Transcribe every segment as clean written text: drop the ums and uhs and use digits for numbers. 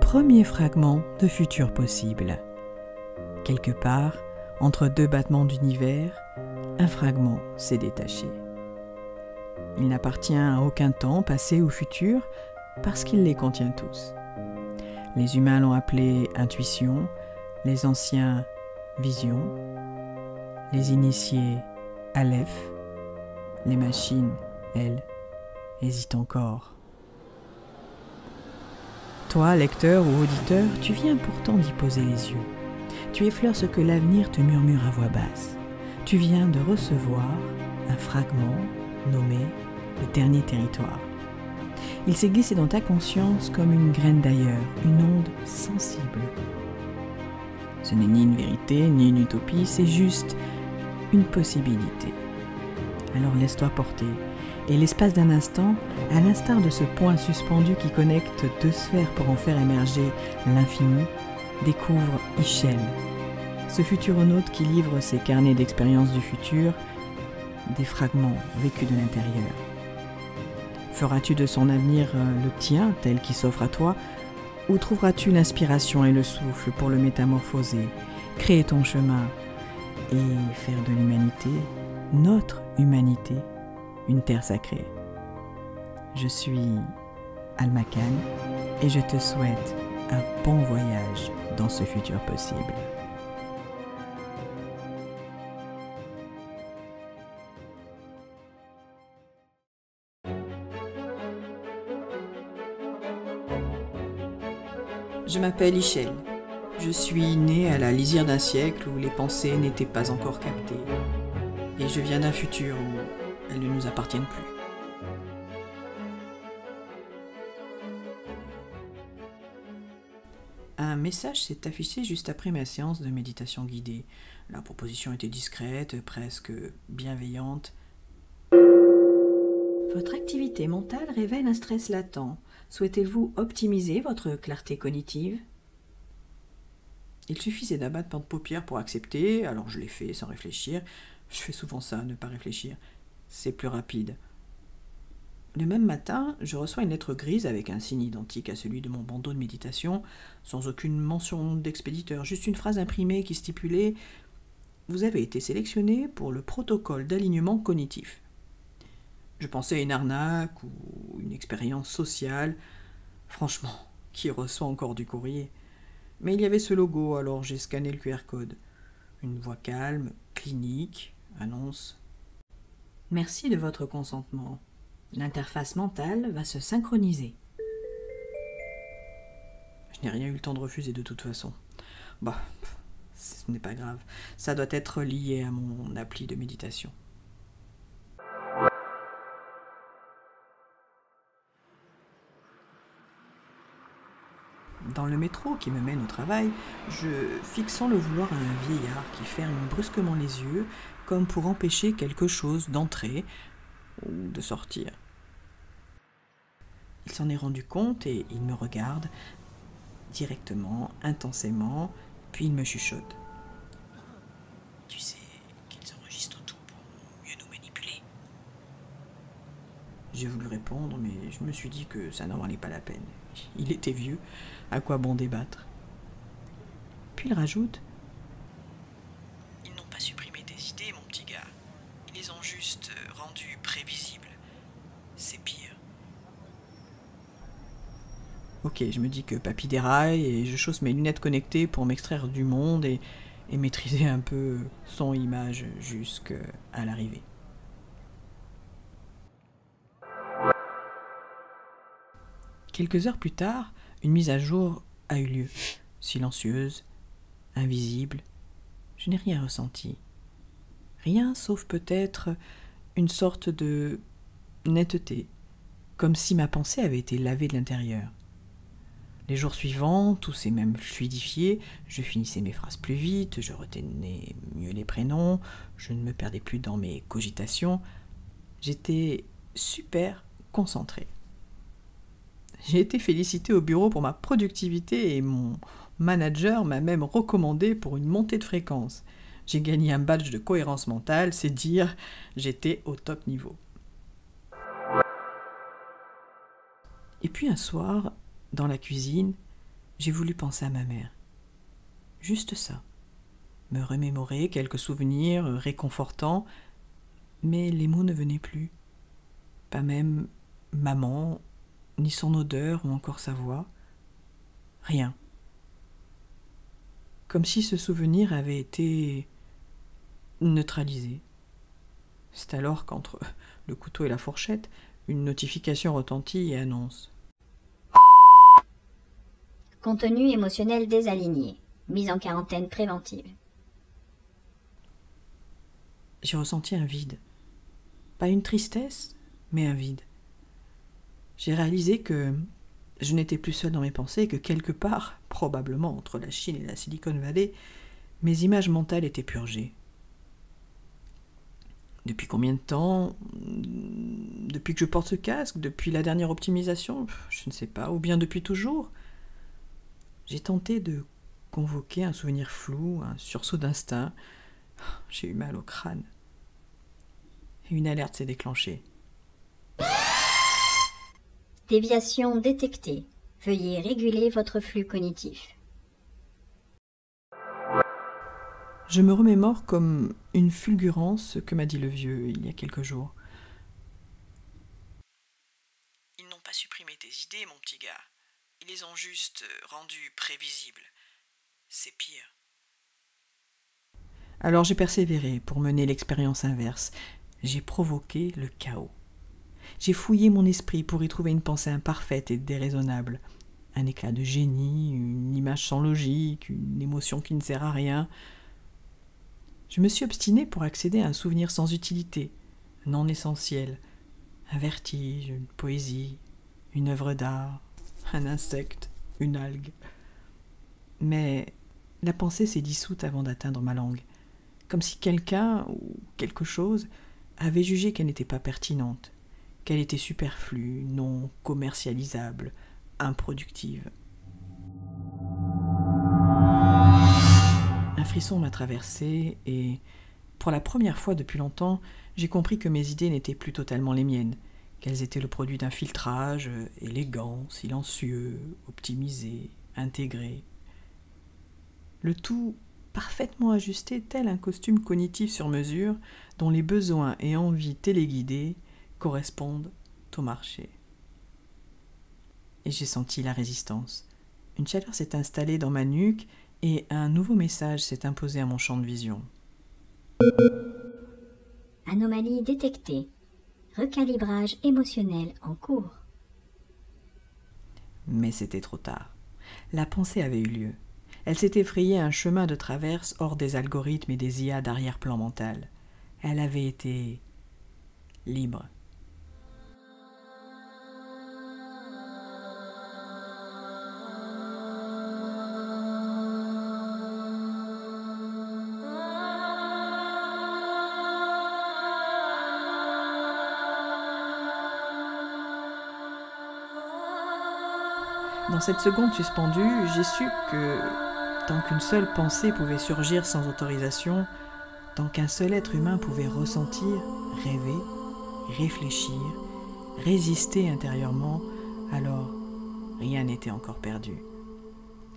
Premier fragment de futur possible. Quelque part, entre deux battements d'univers, un fragment s'est détaché. Il n'appartient à aucun temps, passé ou futur, parce qu'il les contient tous. Les humains l'ont appelé intuition, les anciens vision, les initiés aleph, les machines, elles, hésitent encore. Toi, lecteur ou auditeur, tu viens pourtant d'y poser les yeux. Tu effleures ce que l'avenir te murmure à voix basse. Tu viens de recevoir un fragment nommé le dernier territoire. Il s'est glissé dans ta conscience comme une graine d'ailleurs, une onde sensible. Ce n'est ni une vérité, ni une utopie, c'est juste une possibilité. Alors laisse-toi porter, et l'espace d'un instant, à l'instar de ce point suspendu qui connecte deux sphères pour en faire émerger l'infini, découvre Ischel, ce futuronaute qui livre ses carnets d'expériences du futur, des fragments vécus de l'intérieur. Feras-tu de son avenir le tien, tel qu'il s'offre à toi, ou trouveras-tu l'inspiration et le souffle pour le métamorphoser, créer ton chemin et faire de l'humanité, notre humanité, une terre sacrée? Je suis Alma Khan et je te souhaite un bon voyage dans ce futur possible. Je m'appelle Ischel. Je suis née à la lisière d'un siècle où les pensées n'étaient pas encore captées. Et je viens d'un futur où elles ne nous appartiennent plus. Un message s'est affiché juste après ma séance de méditation guidée. La proposition était discrète, presque bienveillante. Votre activité mentale révèle un stress latent. Souhaitez-vous optimiser votre clarté cognitive? Il suffisait d'un battement de paupières pour accepter, alors je l'ai fait sans réfléchir. Je fais souvent ça, ne pas réfléchir. C'est plus rapide. Le même matin, je reçois une lettre grise avec un signe identique à celui de mon bandeau de méditation, sans aucune mention d'expéditeur, juste une phrase imprimée qui stipulait « Vous avez été sélectionné pour le protocole d'alignement cognitif ». Je pensais à une arnaque ou une expérience sociale. Franchement, qui reçoit encore du courrier? Mais il y avait ce logo, alors j'ai scanné le QR code. Une voix calme, clinique, annonce « Merci de votre consentement. L'interface mentale va se synchroniser. » Je n'ai rien eu le temps de refuser de toute façon. Bah, ce n'est pas grave. Ça doit être lié à mon appli de méditation. Dans le métro qui me mène au travail, je fixe sans le vouloir un vieillard qui ferme brusquement les yeux, comme pour empêcher quelque chose d'entrer ou de sortir. Il s'en est rendu compte et il me regarde directement, intensément, puis il me chuchote. « Tu sais qu'ils enregistrent tout pour mieux nous manipuler. » J'ai voulu répondre, mais je me suis dit que ça n'en valait pas la peine. Il était vieux, à quoi bon débattre? Puis il rajoute « Ils n'ont pas supprimé tes idées, mon petit gars. Ils les ont juste rendues prévisibles. C'est pire. » Ok, je me dis que papy déraille et je chausse mes lunettes connectées pour m'extraire du monde et maîtriser un peu son image jusqu'à l'arrivée. Quelques heures plus tard, une mise à jour a eu lieu, silencieuse, invisible. Je n'ai rien ressenti. Rien sauf peut-être une sorte de netteté, comme si ma pensée avait été lavée de l'intérieur. Les jours suivants, tout s'est même fluidifié, je finissais mes phrases plus vite, je retenais mieux les prénoms, je ne me perdais plus dans mes cogitations. J'étais super concentré. J'ai été félicité au bureau pour ma productivité et mon manager m'a même recommandé pour une montée de fréquence. J'ai gagné un badge de cohérence mentale, c'est dire, j'étais au top niveau. Et puis un soir, dans la cuisine, J'ai voulu penser à ma mère. Juste ça. Me remémorer quelques souvenirs réconfortants, mais les mots ne venaient plus. Pas même maman, ni son odeur ou encore sa voix. Rien. Comme si ce souvenir avait été neutralisé. C'est alors qu'entre le couteau et la fourchette, une notification retentit et annonce: Contenu émotionnel désaligné. Mise en quarantaine préventive. J'ai ressenti un vide. Pas une tristesse, mais un vide. J'ai réalisé que je n'étais plus seule dans mes pensées et que quelque part, probablement entre la Chine et la Silicon Valley, mes images mentales étaient purgées. Depuis combien de temps? Depuis que je porte ce casque? Depuis la dernière optimisation? Je ne sais pas. Ou bien depuis toujours? J'ai tenté de convoquer un souvenir flou, un sursaut d'instinct. J'ai eu mal au crâne. Et une alerte s'est déclenchée. Déviation détectée. Veuillez réguler votre flux cognitif. Je me remémore comme une fulgurance ce que m'a dit le vieux il y a quelques jours. Ils n'ont pas supprimé tes idées, mon petit gars. Ils les ont juste rendues prévisibles. C'est pire. Alors j'ai persévéré pour mener l'expérience inverse. J'ai provoqué le chaos. J'ai fouillé mon esprit pour y trouver une pensée imparfaite et déraisonnable. Un éclat de génie, une image sans logique, une émotion qui ne sert à rien. Je me suis obstiné pour accéder à un souvenir sans utilité, non essentiel. Un vertige, une poésie, une œuvre d'art, un insecte, une algue. Mais la pensée s'est dissoute avant d'atteindre ma langue, comme si quelqu'un ou quelque chose avait jugé qu'elle n'était pas pertinente, qu'elle était superflue, non commercialisable, improductive. Un frisson m'a traversé et, pour la première fois depuis longtemps, j'ai compris que mes idées n'étaient plus totalement les miennes, qu'elles étaient le produit d'un filtrage élégant, silencieux, optimisé, intégré. Le tout parfaitement ajusté tel un costume cognitif sur mesure dont les besoins et envies téléguidées correspondent au marché. Et j'ai senti la résistance. Une chaleur s'est installée dans ma nuque et un nouveau message s'est imposé à mon champ de vision. Anomalie détectée. Recalibrage émotionnel en cours. Mais c'était trop tard. La pensée avait eu lieu. Elle s'était frayée un chemin de traverse hors des algorithmes et des IA d'arrière-plan mental. Elle avait été libre. Dans cette seconde suspendue, j'ai su que, tant qu'une seule pensée pouvait surgir sans autorisation, tant qu'un seul être humain pouvait ressentir, rêver, réfléchir, résister intérieurement, alors rien n'était encore perdu.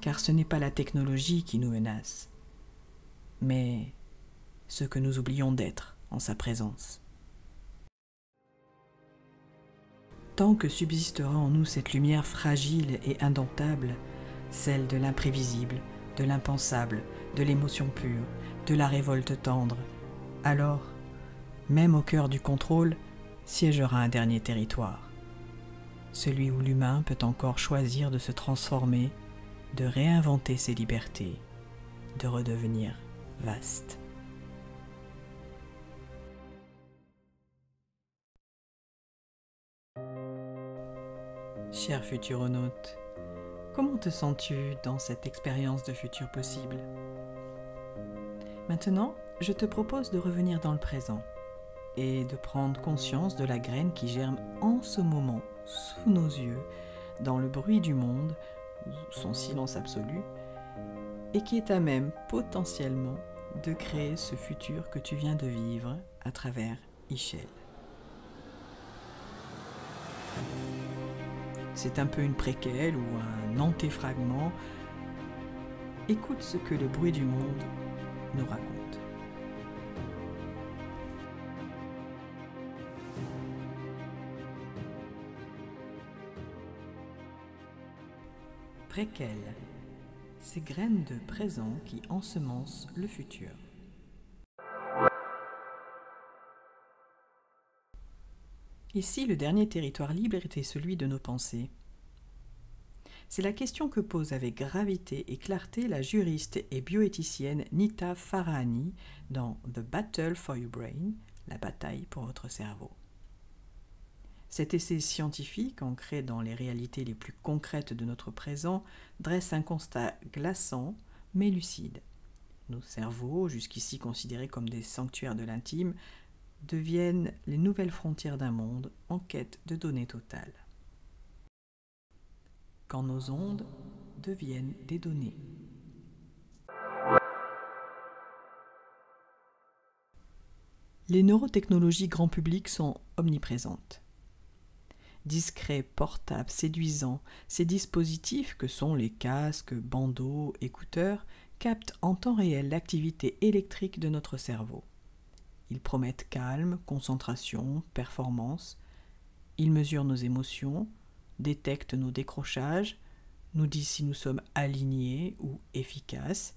Car ce n'est pas la technologie qui nous menace, mais ce que nous oublions d'être en sa présence. Tant que subsistera en nous cette lumière fragile et indomptable, celle de l'imprévisible, de l'impensable, de l'émotion pure, de la révolte tendre, alors, même au cœur du contrôle, siégera un dernier territoire, celui où l'humain peut encore choisir de se transformer, de réinventer ses libertés, de redevenir vaste. Cher futuronaute, comment te sens-tu dans cette expérience de futur possible? Maintenant, je te propose de revenir dans le présent et de prendre conscience de la graine qui germe en ce moment, sous nos yeux, dans le bruit du monde, son silence absolu, et qui est à même potentiellement de créer ce futur que tu viens de vivre à travers Ichel. C'est un peu une préquelle ou un antéfragment. Écoute ce que le bruit du monde nous raconte. Préquelle, ces graines de présent qui ensemencent le futur. Et si le dernier territoire libre était celui de nos pensées? C'est la question que pose avec gravité et clarté la juriste et bioéthicienne Nita Farahany dans The Battle for Your Brain, la bataille pour votre cerveau. Cet essai scientifique, ancré dans les réalités les plus concrètes de notre présent, dresse un constat glaçant mais lucide. Nos cerveaux, jusqu'ici considérés comme des sanctuaires de l'intime, deviennent les nouvelles frontières d'un monde en quête de données totales. Quand nos ondes deviennent des données. Les neurotechnologies grand public sont omniprésentes. Discrets, portables, séduisants, ces dispositifs que sont les casques, bandeaux, écouteurs, captent en temps réel l'activité électrique de notre cerveau. Ils promettent calme, concentration, performance. Ils mesurent nos émotions, détectent nos décrochages, nous disent si nous sommes alignés ou efficaces.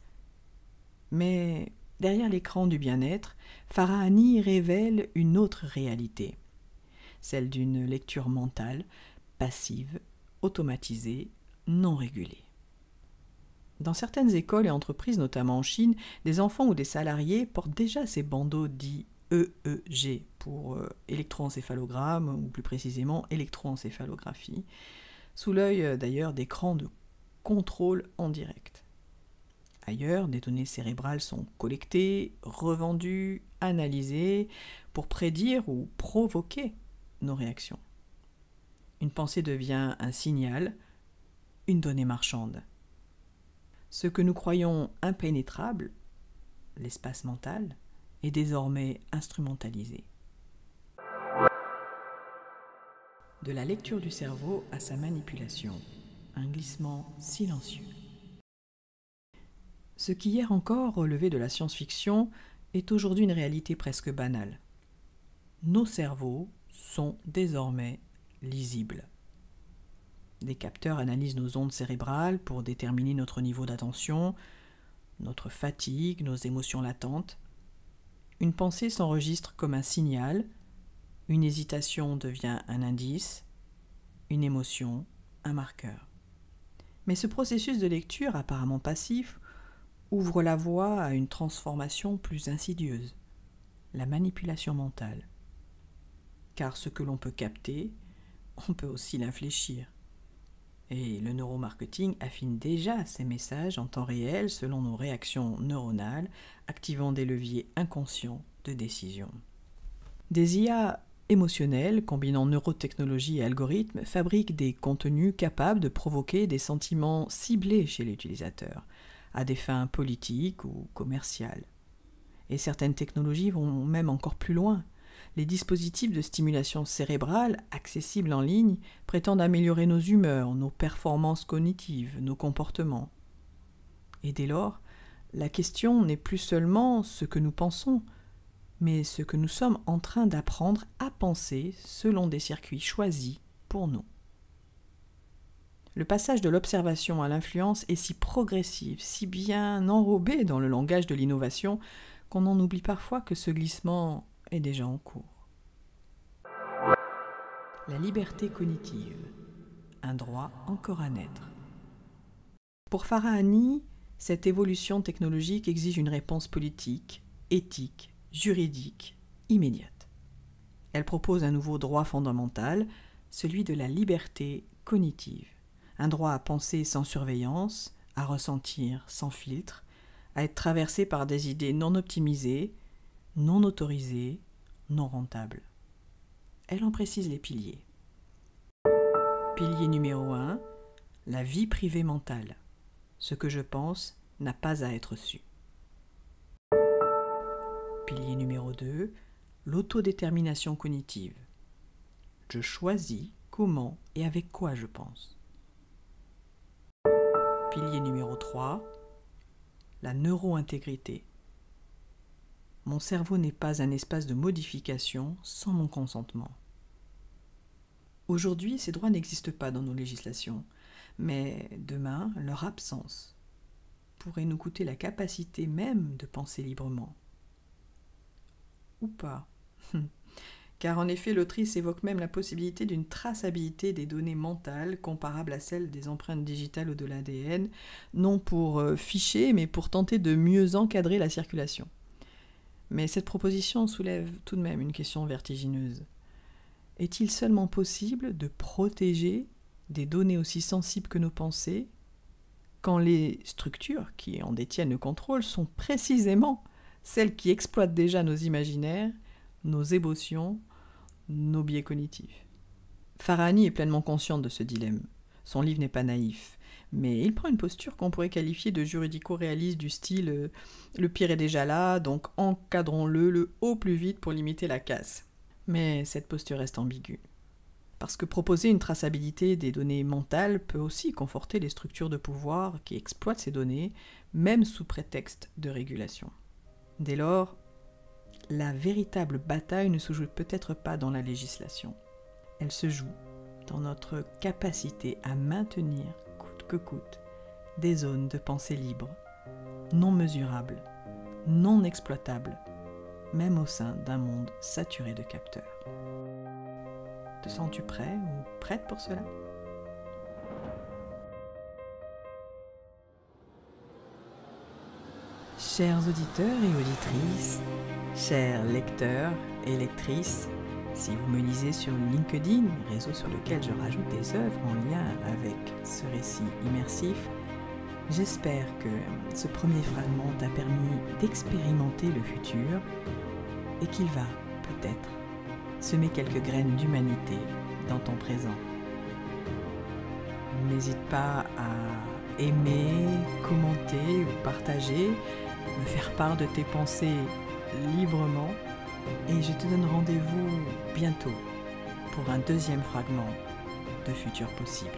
Mais derrière l'écran du bien-être, Farahany révèle une autre réalité, celle d'une lecture mentale, passive, automatisée, non régulée. Dans certaines écoles et entreprises, notamment en Chine, des enfants ou des salariés portent déjà ces bandeaux dits EEG pour électroencéphalogramme ou plus précisément électroencéphalographie, sous l'œil d'ailleurs d'écrans de contrôle en direct. Ailleurs, des données cérébrales sont collectées, revendues, analysées pour prédire ou provoquer nos réactions. Une pensée devient un signal, une donnée marchande. Ce que nous croyons impénétrable, l'espace mental, est désormais instrumentalisé. De la lecture du cerveau à sa manipulation, un glissement silencieux. Ce qui hier encore relevait de la science-fiction est aujourd'hui une réalité presque banale. Nos cerveaux sont désormais lisibles. Des capteurs analysent nos ondes cérébrales pour déterminer notre niveau d'attention, notre fatigue, nos émotions latentes. Une pensée s'enregistre comme un signal, une hésitation devient un indice, une émotion, un marqueur. Mais ce processus de lecture apparemment passif ouvre la voie à une transformation plus insidieuse, la manipulation mentale. Car ce que l'on peut capter, on peut aussi l'infléchir. Et le neuromarketing affine déjà ces messages en temps réel selon nos réactions neuronales, activant des leviers inconscients de décision. Des IA émotionnels, combinant neurotechnologie et algorithmes, fabriquent des contenus capables de provoquer des sentiments ciblés chez l'utilisateur, à des fins politiques ou commerciales. Et certaines technologies vont même encore plus loin. Les dispositifs de stimulation cérébrale accessibles en ligne prétendent améliorer nos humeurs, nos performances cognitives, nos comportements. Et dès lors, la question n'est plus seulement ce que nous pensons, mais ce que nous sommes en train d'apprendre à penser selon des circuits choisis pour nous. Le passage de l'observation à l'influence est si progressif, si bien enrobé dans le langage de l'innovation qu'on en oublie parfois que ce glissement est déjà en cours. La liberté cognitive, un droit encore à naître. Pour Farahany, cette évolution technologique exige une réponse politique, éthique, juridique, immédiate. Elle propose un nouveau droit fondamental, celui de la liberté cognitive. Un droit à penser sans surveillance, à ressentir sans filtre, à être traversé par des idées non optimisées, non autorisées, non rentables. Elle en précise les piliers. Pilier numéro 1, la vie privée mentale. Ce que je pense n'a pas à être su. Pilier numéro 2, l'autodétermination cognitive. Je choisis comment et avec quoi je pense. Pilier numéro 3, la neurointégrité. Mon cerveau n'est pas un espace de modification sans mon consentement. Aujourd'hui, ces droits n'existent pas dans nos législations, mais demain, leur absence pourrait nous coûter la capacité même de penser librement. Ou pas. Car en effet, l'autrice évoque même la possibilité d'une traçabilité des données mentales comparable à celle des empreintes digitales ou de l'ADN, non pour ficher, mais pour tenter de mieux encadrer la circulation. Mais cette proposition soulève tout de même une question vertigineuse. Est-il seulement possible de protéger des données aussi sensibles que nos pensées quand les structures qui en détiennent le contrôle sont précisément celles qui exploitent déjà nos imaginaires, nos émotions, nos biais cognitifs? Farahani est pleinement consciente de ce dilemme. Son livre n'est pas naïf, mais il prend une posture qu'on pourrait qualifier de juridico-réaliste du style « le pire est déjà là, donc encadrons-le au plus vite pour limiter la casse ». Mais cette posture reste ambiguë. Parce que proposer une traçabilité des données mentales peut aussi conforter les structures de pouvoir qui exploitent ces données, même sous prétexte de régulation. Dès lors, la véritable bataille ne se joue peut-être pas dans la législation. Elle se joue dans notre capacité à maintenir, coûte que coûte, des zones de pensée libre, non mesurables, non exploitables, même au sein d'un monde saturé de capteurs. Te sens-tu prêt ou prête pour cela ? Chers auditeurs et auditrices, chers lecteurs et lectrices, si vous me lisez sur LinkedIn, réseau sur lequel je rajoute des œuvres en lien avec ce récit immersif, j'espère que ce premier fragment t'a permis d'expérimenter le futur et qu'il va, peut-être, semer quelques graines d'humanité dans ton présent. N'hésite pas à aimer, commenter ou partager, me faire part de tes pensées librement et je te donne rendez-vous bientôt pour un deuxième fragment de Futur Possible.